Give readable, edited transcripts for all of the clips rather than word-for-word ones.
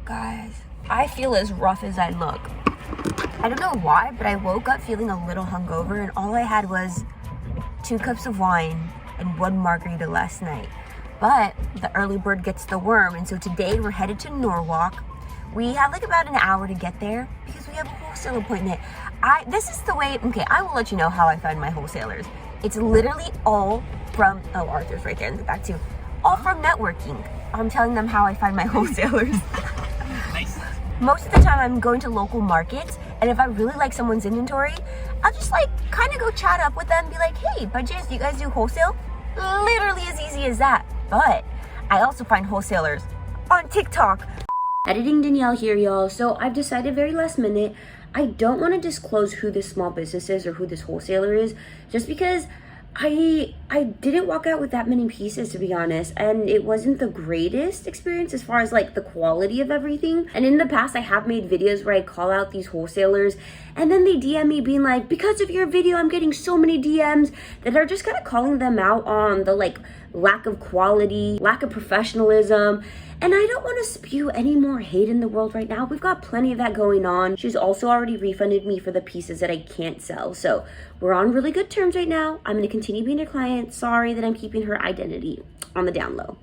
Guys, I feel as rough as I look. I don't know why, but I woke up feeling a little hungover, and all I had was 2 cups of wine and 1 margarita last night. But the early bird gets the worm, and so today we're headed to Norwalk. We have like about an hour to get there because we have a wholesale appointment. This is the way, okay, I will let you know how I find my wholesalers. It's literally all from, oh, Arthur's right there in the back too. All from networking. I'm telling them how I find my wholesalers. Nice. Most of the time I'm going to local markets, and if I really like someone's inventory, I'll just like kind of go chat up with them, be like, hey, budgets, do you guys do wholesale? Literally as easy as that. But I also find wholesalers on TikTok. Editing Danielle here, y'all. So I've decided very last minute, I don't want to disclose who this small business is or who this wholesaler is, just because I didn't walk out with that many pieces, to be honest, and it wasn't the greatest experience as far as like the quality of everything. And in the past, I have made videos where I call out these wholesalers, and then they DM me being like, because of your video, I'm getting so many DMs that are just kind of calling them out on the like lack of quality, lack of professionalism. And I don't want to spew any more hate in the world right now. We've got plenty of that going on. She's also already refunded me for the pieces that I can't sell. So we're on really good terms right now. I'm going to continue being a client. Sorry that I'm keeping her identity on the down low.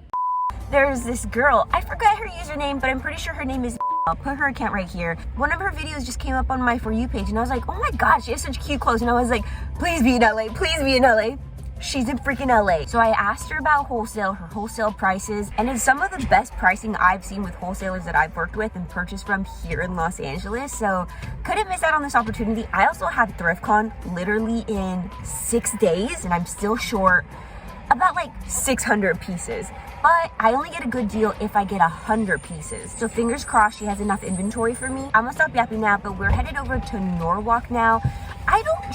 There's this girl. I forgot her username, but I'm pretty sure her name is. I'll put her account right here. One of her videos just came up on my For You page, and I was like, oh my gosh, she has such cute clothes. And I was like, please be in LA. Please be in LA. She's in freaking LA. So I asked her about wholesale, her wholesale prices, and it's some of the best pricing I've seen with wholesalers that I've worked with and purchased from here in Los Angeles. So couldn't miss out on this opportunity. I also have ThriftCon literally in 6 days, and I'm still short about like 600 pieces. But I only get a good deal if I get 100 pieces. So fingers crossed she has enough inventory for me. I'm gonna stop yapping now, but we're headed over to Norwalk now.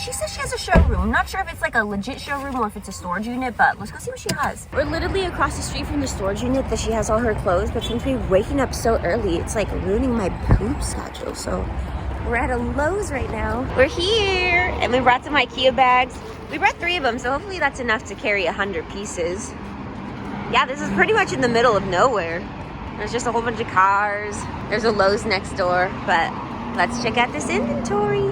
She says she has a showroom. I'm not sure if it's like a legit showroom or if it's a storage unit, but let's go see what she has. We're literally across the street from the storage unit that she has all her clothes, but since we're waking up so early, it's like ruining my poop schedule. So we're at a Lowe's right now. We're here, and we brought some IKEA bags. We brought 3 of them, so hopefully that's enough to carry 100 pieces. Yeah, this is pretty much in the middle of nowhere. There's just a whole bunch of cars. There's a Lowe's next door, but let's check out this inventory.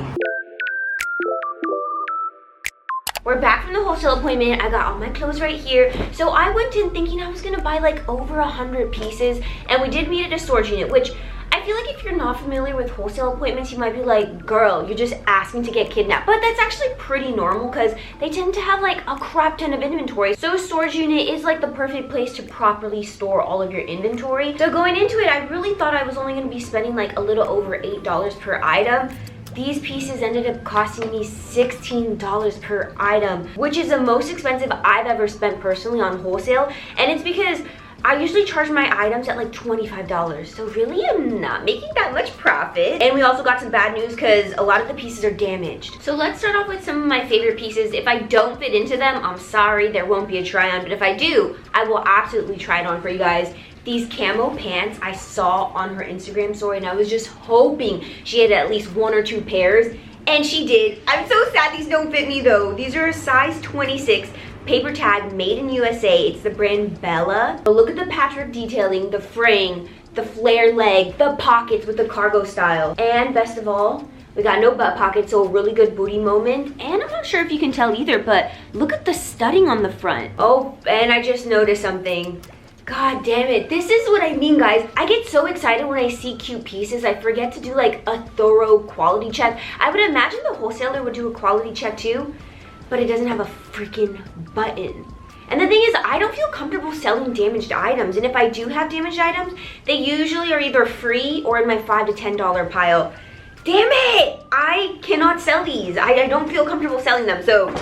We're back from the wholesale appointment. I got all my clothes right here. So I went in thinking I was gonna buy like over 100 pieces, and we did meet at a storage unit, which I feel like if you're not familiar with wholesale appointments, you might be like, girl, you're just asking to get kidnapped. But that's actually pretty normal because they tend to have like a crap ton of inventory. So a storage unit is like the perfect place to properly store all of your inventory. So going into it, I really thought I was only gonna be spending like a little over $8 per item. These pieces ended up costing me $16 per item, which is the most expensive I've ever spent personally on wholesale. And it's because I usually charge my items at like $25. So really I'm not making that much profit. And we also got some bad news because a lot of the pieces are damaged. So let's start off with some of my favorite pieces. If I don't fit into them, I'm sorry, there won't be a try on. But if I do, I will absolutely try it on for you guys. These camo pants I saw on her Instagram story, and I was just hoping she had at least 1 or 2 pairs, and she did. I'm so sad these don't fit me though. These are a size 26, paper tag, made in USA. It's the brand Bella. But look at the patchwork detailing, the fraying, the flare leg, the pockets with the cargo style. And best of all, we got no butt pockets, so a really good booty moment. And I'm not sure if you can tell either, but look at the studding on the front. Oh, and I just noticed something. God damn it, this is what I mean, guys. I get so excited when I see cute pieces, I forget to do like a thorough quality check. I would imagine the wholesaler would do a quality check too, but it doesn't have a freaking button. And the thing is, I don't feel comfortable selling damaged items, and if I do have damaged items, they usually are either free or in my $5 to $10 pile. Damn it, I cannot sell these. I don't feel comfortable selling them, so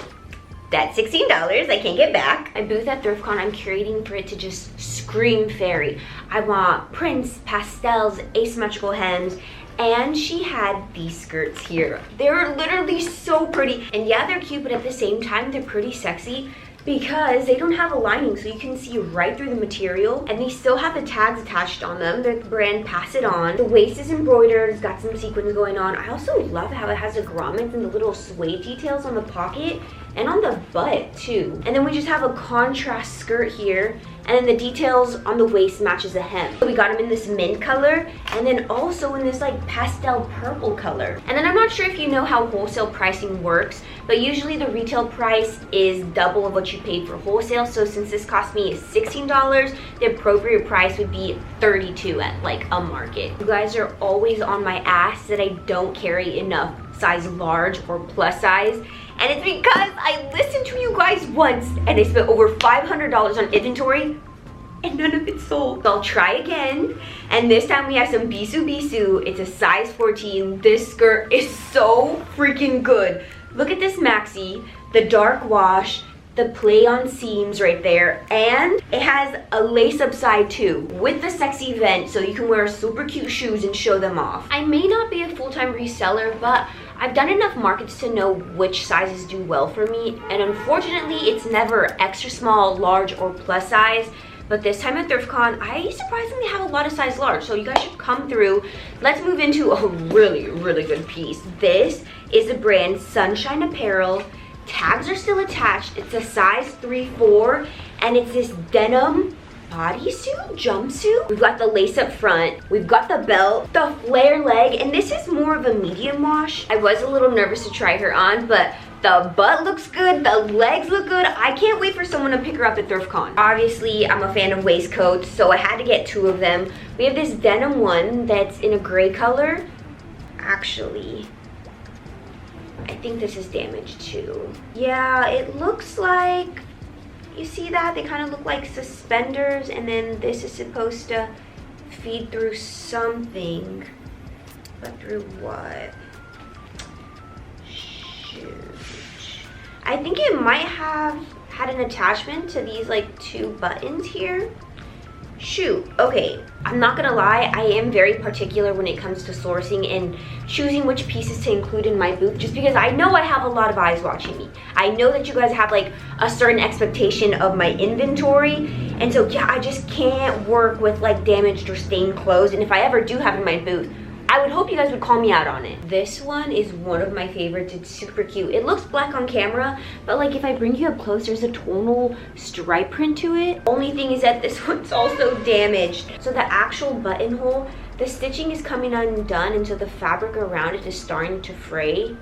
that's $16 I can't get back. My booth at ThriftCon, I'm curating for it to just scream fairy. I want prints, pastels, asymmetrical hems, and she had these skirts here. They're literally so pretty. And yeah, they're cute, but at the same time, they're pretty sexy because they don't have a lining, so you can see right through the material, and they still have the tags attached on them. They're the brand Pass It On. The waist is embroidered, it's got some sequins going on. I also love how it has the grommets and the little suede details on the pocket. and on the butt too. And then we just have a contrast skirt here, and then the details on the waist matches the hem. So we got them in this mint color, and then also in this like pastel purple color. And then I'm not sure if you know how wholesale pricing works, but usually the retail price is double of what you paid for wholesale. So since this cost me $16, the appropriate price would be $32 at like a market. You guys are always on my ass that I don't carry enough size large or plus size. And it's because I listened to you guys once and I spent over $500 on inventory and none of it sold. So I'll try again. And this time we have some Bisou Bisou. It's a size 14. This skirt is so freaking good. Look at this maxi, the dark wash, the play on seams right there, and it has a lace up side too with the sexy vent, so you can wear super cute shoes and show them off. I may not be a full-time reseller, but I've done enough markets to know which sizes do well for me, and unfortunately it's never extra small, large, or plus size. But this time at ThriftCon, I surprisingly have a lot of size large, so you guys should come through. Let's move into a really, really good piece. This is the brand Sunshine Apparel. Tags are still attached. It's a size 3-4, and it's this denim bodysuit, jumpsuit. We've got the lace up front, we've got the belt, the flare leg, and this is more of a medium wash. I was a little nervous to try her on, but the butt looks good, the legs look good. I can't wait for someone to pick her up at ThriftCon. Obviously, I'm a fan of waistcoats, so I had to get 2 of them. We have this denim one that's in a gray color. Actually, I think this is damaged too. Yeah, it looks like, you see that? They kind of look like suspenders, and then this is supposed to feed through something. But through what? Shoot. I think it might have had an attachment to these like 2 buttons here. Shoot, okay, I'm not gonna lie, I am very particular when it comes to sourcing and choosing which pieces to include in my booth, just because I know I have a lot of eyes watching me. I know that you guys have like a certain expectation of my inventory, and so yeah, I just can't work with like damaged or stained clothes, and if I ever do have it in my booth, I would hope you guys would call me out on it. This one is one of my favorites. It's super cute. It looks black on camera, but like if I bring you up close, there's a tonal stripe print to it. Only thing is that this one's also damaged. So the actual buttonhole, the stitching is coming undone, and so the fabric around it is starting to fray.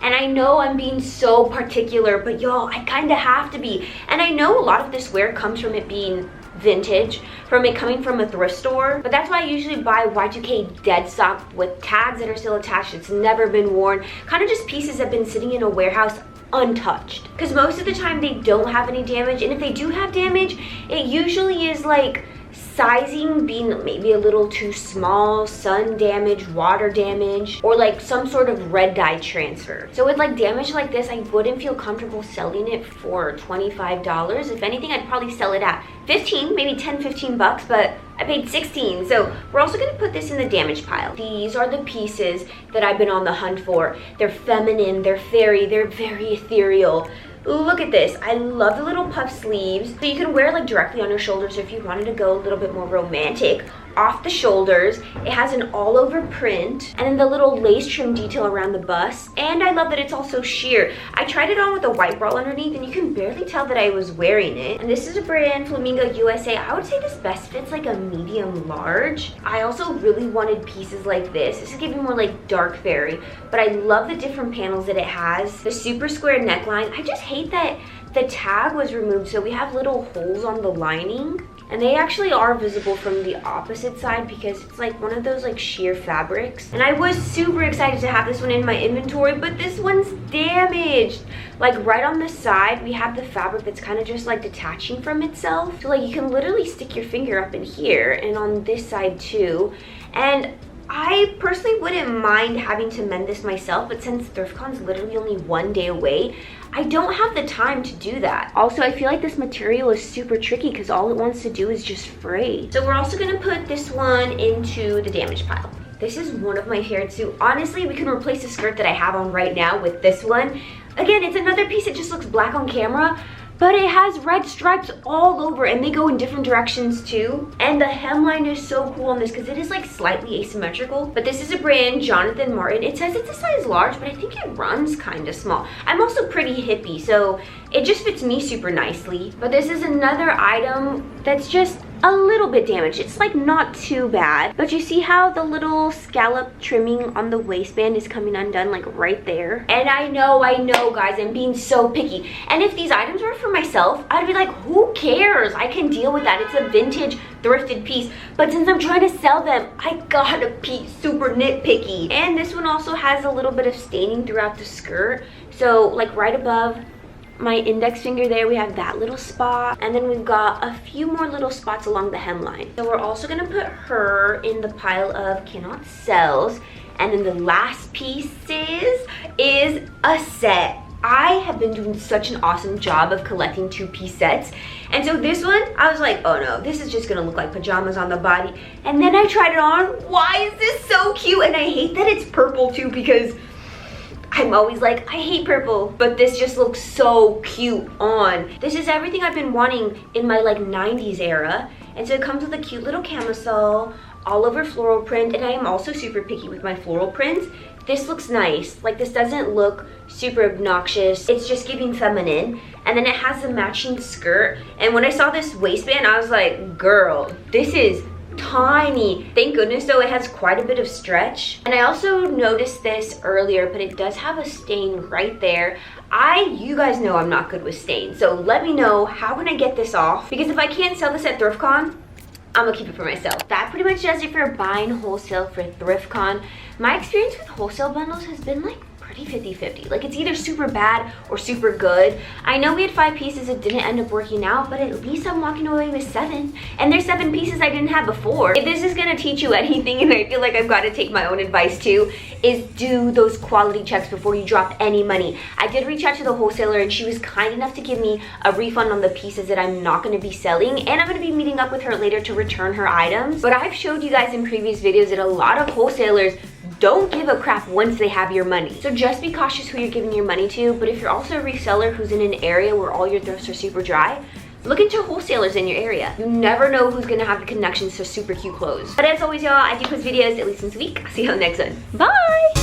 And I know I'm being so particular, but y'all, I kind of have to be. And I know a lot of this wear comes from it being vintage, from it coming from a thrift store, but that's why I usually buy Y2K dead stock with tags that are still attached. It's never been worn, kind of just pieces that have been sitting in a warehouse untouched, because most of the time they don't have any damage, and if they do have damage, it usually is like sizing being maybe a little too small, sun damage, water damage, or like some sort of red dye transfer. So with like damage like this, I wouldn't feel comfortable selling it for $25. If anything, I'd probably sell it at 15, maybe 10, 15 bucks, but I paid 16. So we're also gonna put this in the damage pile. These are the pieces that I've been on the hunt for. They're feminine, they're fairy, they're very ethereal. Look at this. I love the little puff sleeves. So you can wear like directly on your shoulders, or if you wanted to go a little bit more romantic, off the shoulders. It has an all over print, and then the little lace trim detail around the bust. And I love that it's also sheer. I tried it on with a white bra underneath, and you can barely tell that I was wearing it. And this is a brand, Flamingo USA. I would say this best fits like a medium large. I also really wanted pieces like this. This is giving more like dark fairy, but I love the different panels that it has. The super square neckline. I just hate that the tag was removed, so we have little holes on the lining. And they actually are visible from the opposite side because it's like one of those like sheer fabrics. And I was super excited to have this one in my inventory, but this one's damaged. Like right on the side, we have the fabric that's kind of just like detaching from itself. So like you can literally stick your finger up in here, and on this side too. And I personally wouldn't mind having to mend this myself, but since ThriftCon's literally only 1 day away, I don't have the time to do that. Also, I feel like this material is super tricky because all it wants to do is just fray. So we're also gonna put this one into the damage pile. This is one of my favorites too. Honestly, we can replace the skirt that I have on right now with this one. Again, it's another piece that just looks black on camera, but it has red stripes all over and they go in different directions too. And the hemline is so cool on this because it is like slightly asymmetrical. But this is a brand, Jonathan Martin. It says it's a size large, but I think it runs kind of small. I'm also pretty hippie, so it just fits me super nicely. But this is another item that's just a little bit damaged. It's like not too bad, but you see how the little scallop trimming on the waistband is coming undone like right there. And I know guys, I'm being so picky. And if these items were for myself, I'd be like, who cares? I can deal with that. It's a vintage thrifted piece. But since I'm trying to sell them, I gotta be super nitpicky. And this one also has a little bit of staining throughout the skirt. So like right above my index finger there, we have that little spot, and then we've got a few more little spots along the hemline. So we're also gonna put her in the pile of cannot sells. And then the last piece is a set. I have been doing such an awesome job of collecting 2-piece sets. And so this one, I was like, oh no, this is just gonna look like pajamas on the body. And then I tried it on. Why is this so cute? And I hate that it's purple too, because I'm always like, I hate purple, but this just looks so cute on. This is everything I've been wanting in my like 90s era. And so it comes with a cute little camisole, all over floral print, and I am also super picky with my floral prints. This looks nice. Like, this doesn't look super obnoxious. It's just giving feminine. And then it has a matching skirt. And when I saw this waistband, I was like, girl, this is tiny. Thank goodness though, it has quite a bit of stretch. And I also noticed this earlier, but it does have a stain right there. You guys know I'm not good with stains, so let me know, how can I get this off? Because if I can't sell this at ThriftCon, I'm gonna keep it for myself. That pretty much does it for buying wholesale for ThriftCon. My experience with wholesale bundles has been like pretty 50-50. Like, it's either super bad or super good. I know we had 5 pieces that didn't end up working out, but at least I'm walking away with 7. And there's 7 pieces I didn't have before. If this is gonna teach you anything, and I feel like I've got to take my own advice too, is do those quality checks before you drop any money. I did reach out to the wholesaler and she was kind enough to give me a refund on the pieces that I'm not gonna be selling, and I'm gonna be meeting up with her later to return her items. But I've showed you guys in previous videos that a lot of wholesalers don't give a crap once they have your money. So just be cautious who you're giving your money to. But if you're also a reseller who's in an area where all your thrifts are super dry, look into wholesalers in your area. You never know who's gonna have the connections to super cute clothes. But as always, y'all, I do post videos at least once a week. I'll see you on the next one. Bye!